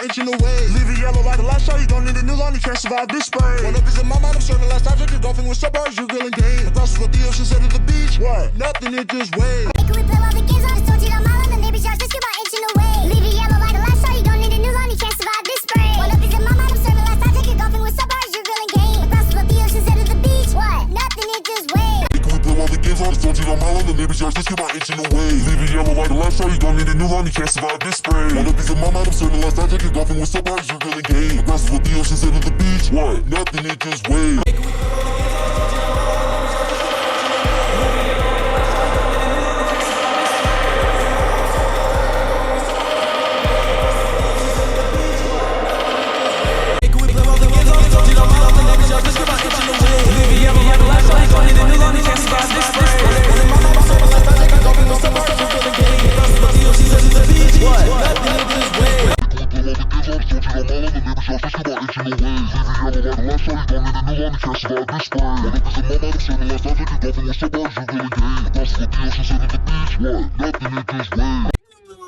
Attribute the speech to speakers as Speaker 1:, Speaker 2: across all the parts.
Speaker 1: inching away. Leave it yellow like a last shot, you don't need a new line, you can't survive this spray. One up is in my mind, I'm serving last time, you're golfing with suburbs, you're grilling game. Across the ocean instead of the beach, what? Nothing, it just waves.
Speaker 2: Hey, can we play all the games on? Just told you on my line, the neighbor's yard, just about inching away. Leave it yellow like a last shot, you don't need a new line, you can't survive this spray. One up is in my mind, I'm serving last time, you're golfing with suburbs, you're grilling game. Across the ocean instead of the beach, what? Nothing, it just waves.
Speaker 3: Hey, can we play all the games on? Just told you on my line, the neighbor's yard, just about inching away. Leave it yellow like a last shot, you don't need a new line, you can't survive this spray. One up is in my mind, I'm serving last time, you're golfing with suburbs, you're grilling game. Across the ocean instead of the beach, what? Nothing, it just waves.
Speaker 2: Hey, can we play all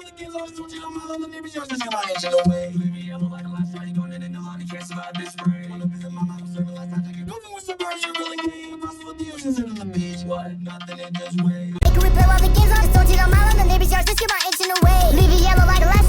Speaker 2: the games on? Just told you on my line, the neighbor's yard, just about inching away. Leave it yellow like a last shot, you don't need a new line, you can't survive this spray. One up is in my mind, I'm serving last time, take it golfing with suburbs, you're grilling game. Across the ocean instead of the beach, what? Nothing, it just waves. Hey, can we play all the games on? Just told you on my line, the neighbor's yard, just about inching away. Leave it yellow like a last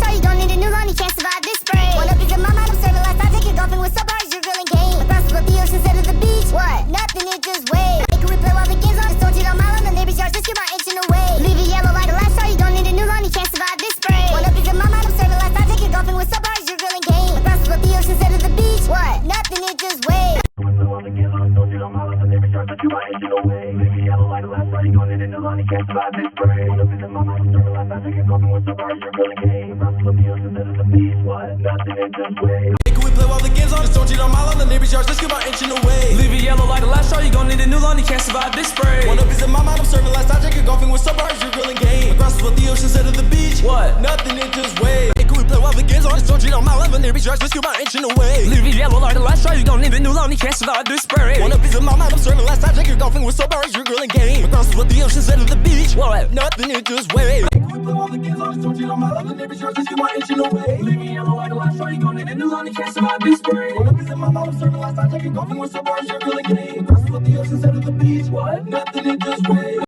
Speaker 2: shot, you don't need a new line, you can't survive this spray. One up is in my mind, I'm serving last time, take it golfing with suburbs, you're grilling game. Across the ocean instead of the beach, what? Nothing, it just waves.
Speaker 4: Hey, can we play all the games on? Just told you on my line, the neighbor's yard, just about inching away. Leave it yellow like a last shot, you gon' need a new line, you can't survive this spray. One up is in my mind, I'm serving last time, you're golfing with suburbs, you're grilling game. Across the ocean instead of the beach, what? Nothing, it just waves. Hey, can we play all the games on? Just told you on my line, the neighbor's yard, just about inching away. Leave it yellow like a last shot, you gon' need a new line, you can't survive this spray. One up is in my mind, I'm serving last time, you're golfing with suburbs, you're grilling game. Across the ocean instead of the beach, what? Nothing, it just waves. Hey, can we play all the games on? Just told you on my line, the neighbor's yard, just about inching away. Leave it yellow like a last shot, you gon' need a new line, you can't survive this spray. One up is in my mind, I'm serving last time, you're golfing with suburbs, you're grilling game. Across the ocean instead of the beach, what? Nothing, it just waves.